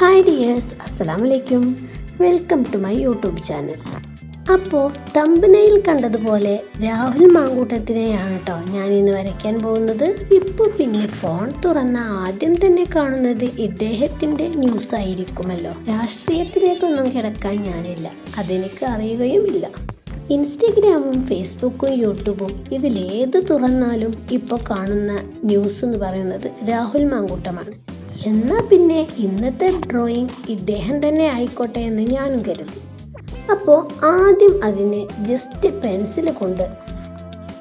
Hi dears, അസ്സലാമു അലൈക്കും. Welcome to my YouTube channel. അപ്പോൾ തമ്പനയിൽ കണ്ടതുപോലെ രാഹുൽ മാങ്കൂട്ടത്തിനെയാണ് കേട്ടോ ഞാൻ ഇന്ന് വരയ്ക്കാൻ പോകുന്നത്. ഇപ്പോൾ പിന്നെ ഫോൺ തുറന്ന ആദ്യം തന്നെ കാണുന്നത് ഇദ്ദേഹത്തിൻ്റെ ന്യൂസ് ആയിരിക്കുമല്ലോ. രാഷ്ട്രീയത്തിലേക്കൊന്നും കിടക്കാൻ ഞാനില്ല, അതെനിക്ക് അറിയുകയുമില്ല. ഇൻസ്റ്റഗ്രാമും ഫേസ്ബുക്കും യൂട്യൂബും ഇതിലേത് തുറന്നാലും ഇപ്പോൾ കാണുന്ന ന്യൂസ് എന്ന് പറയുന്നത് രാഹുൽ മാങ്കൂട്ടമാണ്. എന്നാൽ പിന്നെ ഇന്നത്തെ ഡ്രോയിങ് ഇദ്ദേഹം തന്നെ ആയിക്കോട്ടെ എന്ന് ഞാനും കരുതി. അപ്പോൾ ആദ്യം അതിനെ ജസ്റ്റ് പെൻസിൽ കൊണ്ട്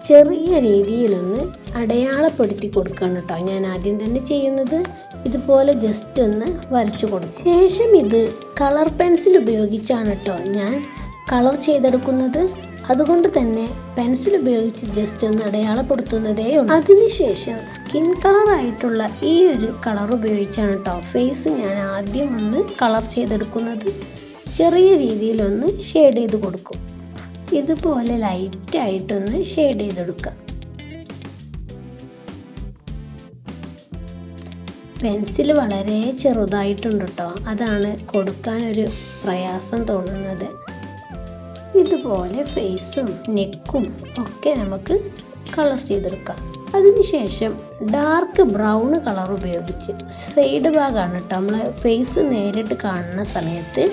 ചെറിയ രീതിയിലൊന്ന് അടയാളപ്പെടുത്തി കൊടുക്കണം കേട്ടോ ഞാൻ ആദ്യം തന്നെ ചെയ്യുന്നത്. ഇതുപോലെ ജസ്റ്റ് ഒന്ന് വരച്ചു കൊടുക്കും. ശേഷം ഇത് കളർ പെൻസിൽ ഉപയോഗിച്ചാണ് കേട്ടോ ഞാൻ കളർ ചെയ്തെടുക്കുന്നത്. അതുകൊണ്ട് തന്നെ പെൻസിൽ ഉപയോഗിച്ച് ജസ്റ്റ് ഒന്ന് അടയാളപ്പെടുത്തുന്നതേ ഉള്ളൂ. അതിനുശേഷം സ്കിൻ കളർ ആയിട്ടുള്ള ഈ ഒരു കളർ ഉപയോഗിച്ചാണ് കേട്ടോ ഫേസ് ഞാൻ ആദ്യം ഒന്ന് കളർ ചെയ്തെടുക്കുന്നത്. ചെറിയ രീതിയിലൊന്ന് ഷെയ്ഡ് ചെയ്ത് കൊടുക്കും. ഇതുപോലെ ലൈറ്റായിട്ടൊന്ന് ഷെയ്ഡ് ചെയ്തെടുക്കാം. പെൻസിൽ വളരെ ചെറുതായിട്ടുണ്ട് കേട്ടോ, അതാണ് കൊടുക്കാനൊരു പ്രയാസം തോന്നുന്നത്. ഇതുപോലെ ഫേസും നെക്കും ഒക്കെ നമുക്ക് കളർ ചെയ്തെടുക്കാം. അതിനുശേഷം ഡാർക്ക് ബ്രൗൺ കളർ ഉപയോഗിച്ച് സൈഡ് ഭാഗമാണ് കേട്ടോ നമ്മൾ ഫേസ് നേരിട്ട് കാണുന്ന സമയത്ത്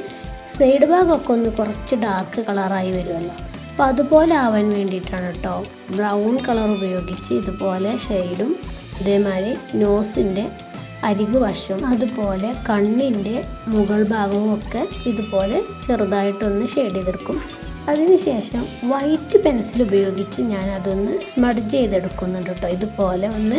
സൈഡ് ഭാഗമൊക്കെ ഒന്ന് കുറച്ച് ഡാർക്ക് കളറായി വരുമല്ലോ. അപ്പോൾ അതുപോലെ ആവാൻ വേണ്ടിയിട്ടാണ് കേട്ടോ ബ്രൗൺ കളർ ഉപയോഗിച്ച് ഇതുപോലെ ഷെയ്ഡും ഇതേമാതിരി നോസിൻ്റെ അരികു വശം അതുപോലെ കണ്ണിൻ്റെ മുകൾ ഭാഗവും ഒക്കെ ഇതുപോലെ ചെറുതായിട്ടൊന്ന് ഷെയ്ഡ് ചെയ്തെടുക്കും. അതിനുശേഷം വൈറ്റ് പെൻസിൽ ഉപയോഗിച്ച് ഞാൻ അതൊന്ന് സ്മഡ്ജ് ചെയ്തെടുക്കുന്നുണ്ട് കേട്ടോ. ഇതുപോലെ ഒന്ന്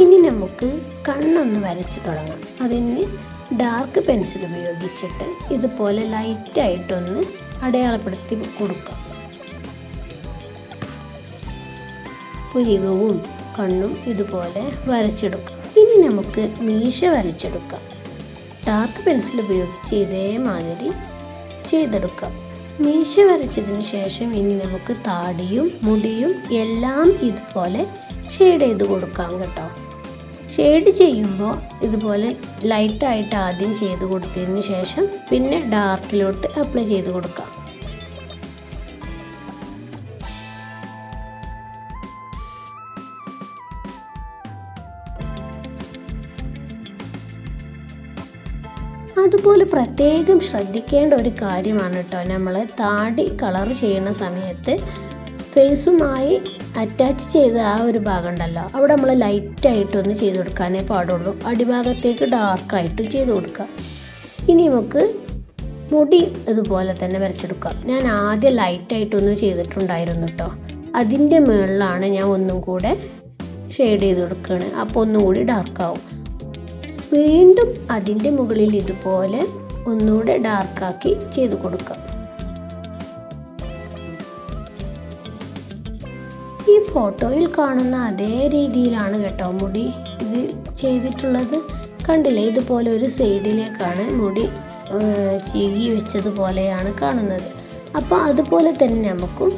ഇനി നമുക്ക് കണ്ണൊന്ന് വരച്ചു തുടങ്ങാം. അതിന് ഡാർക്ക് പെൻസിൽ ഉപയോഗിച്ചിട്ട് ഇതുപോലെ ലൈറ്റായിട്ടൊന്ന് അടയാളപ്പെടുത്തി കൊടുക്കാം. പുരികവും കണ്ണും ഇതുപോലെ വരച്ചെടുക്കാം. ഇനി നമുക്ക് മീശ വരച്ചെടുക്കാം. ഡാർക്ക് പെൻസിൽ ഉപയോഗിച്ച് ഇതേമാതിരി ചെയ്തെടുക്കാം. മീശ വരച്ചതിന് ശേഷം ഇനി നമുക്ക് താടിയും മുടിയും എല്ലാം ഇതുപോലെ ഷെയ്ഡ് ചെയ്ത് കൊടുക്കാം കേട്ടോ. ഷെയ്ഡ് ചെയ്യുമ്പോൾ ഇതുപോലെ ലൈറ്റായിട്ട് ആദ്യം ചെയ്ത് കൊടുത്തതിന് ശേഷം പിന്നെ ഡാർക്കിലോട്ട് അപ്ലൈ ചെയ്ത് കൊടുക്കാം. അതുപോലെ പ്രത്യേകം ശ്രദ്ധിക്കേണ്ട ഒരു കാര്യമാണ് കേട്ടോ നമ്മൾ താടി കളർ ചെയ്യുന്ന സമയത്ത് ഫേസുമായി അറ്റാച്ച് ചെയ്ത ആ ഒരു ഭാഗം ഉണ്ടല്ലോ, അവിടെ നമ്മൾ ലൈറ്റായിട്ടൊന്ന് ചെയ്ത് കൊടുക്കാനേ പാടുള്ളൂ. അടിഭാഗത്തേക്ക് ഡാർക്കായിട്ട് ചെയ്ത് കൊടുക്കാം. ഇനി നമുക്ക് മുടി ഇതുപോലെ തന്നെ വരച്ചെടുക്കാം. ഞാൻ ആദ്യം ലൈറ്റായിട്ടൊന്ന് ചെയ്തിട്ടുണ്ടായിരുന്നു കേട്ടോ, അതിൻ്റെ മുകളിലാണ് ഞാൻ ഒന്നും കൂടെ ഷെയ്ഡ് ചെയ്ത് കൊടുക്കുകയാണ്. അപ്പോൾ ഒന്നും കൂടി ഡാർക്കാവും. വീണ്ടും അതിൻ്റെ മുകളിൽ ഇതുപോലെ ഒന്നുകൂടെ ഡാർക്കാക്കി ചെയ്ത് കൊടുക്കാം. ഈ ഫോട്ടോയിൽ കാണുന്ന അതേ രീതിയിലാണ് കേട്ടോ മുടി ഇത് ചെയ്തിട്ടുള്ളത്. കണ്ടില്ലേ, ഇതുപോലെ ഒരു സൈഡിലേക്കാണ് മുടി ചീകി വെച്ചതുപോലെയാണ് കാണുന്നത്. അപ്പോൾ അതുപോലെ തന്നെ നമുക്കും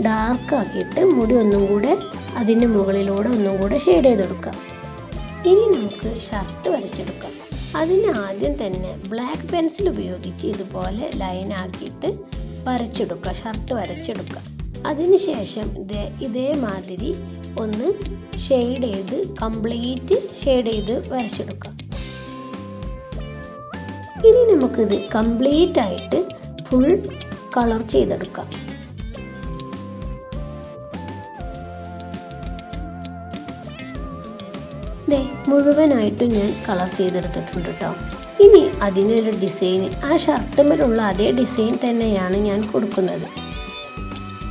ഡാർക്കാക്കിയിട്ട് മുടി ഒന്നും കൂടെ അതിൻ്റെ മുകളിലൂടെ ഒന്നും കൂടെ ഷെയ്ഡ് ചെയ്തെടുക്കാം. ഇനി നമുക്ക് ഷർട്ട് വരച്ചെടുക്കാം. അതിന് ആദ്യം തന്നെ ബ്ലാക്ക് പെൻസിൽ ഉപയോഗിച്ച് ഇതുപോലെ ലൈനാക്കിയിട്ട് വരച്ചെടുക്കുക, ഷർട്ട് വരച്ചെടുക്കുക. അതിനുശേഷം ഇതേമാതിരി ഒന്ന് ഷെയ്ഡ് ചെയ്ത് കംപ്ലീറ്റ് ഷെയ്ഡ് ചെയ്ത് വരച്ചെടുക്കാം. ഇനി നമുക്കിത് കംപ്ലീറ്റ് ആയിട്ട് ഫുൾ കളർ ചെയ്തെടുക്കാം. മുഴുവനായിട്ടും ഞാൻ കളർ ചെയ്തെടുത്തിട്ടുണ്ട് കേട്ടോ. ഇനി അതിനൊരു ഡിസൈൻ ആ ഷർട്ടുമേലുള്ള അതേ ഡിസൈൻ തന്നെയാണ് ഞാൻ കൊടുക്കുന്നത്.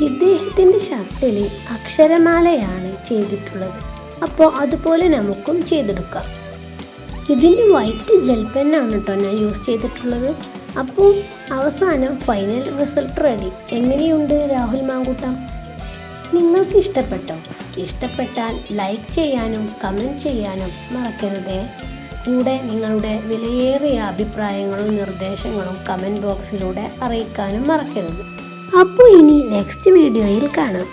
ഇദ്ദേഹത്തിൻ്റെ ഷർട്ടിൽ അക്ഷരമാലയാണ് ചെയ്തിട്ടുള്ളത്. അപ്പോൾ അതുപോലെ നമുക്കും ചെയ്തെടുക്കാം. ഇതിന് വൈറ്റ് ജെൽ പെന്നാണ് കേട്ടോ ഞാൻ യൂസ് ചെയ്തിട്ടുള്ളത്. അപ്പോൾ അവസാനം ഫൈനൽ റിസൾട്ട് റെഡി. എങ്ങനെയുണ്ട് രാഹുൽ മാങ്കൂട്ടം? നിങ്ങൾക്ക് ഇഷ്ടപ്പെട്ടോ? ഇഷ്ടപ്പെട്ടാൽ ലൈക്ക് ചെയ്യാനും കമൻറ്റ് ചെയ്യാനും മറക്കരുതേ. കൂടെ നിങ്ങളുടെ വിലയേറിയ അഭിപ്രായങ്ങളും നിർദ്ദേശങ്ങളും കമൻറ്റ് ബോക്സിലൂടെ അറിയിക്കാനും മറക്കരുത്. അപ്പോൾ ഇനി നെക്സ്റ്റ് വീഡിയോയിൽ കാണാം.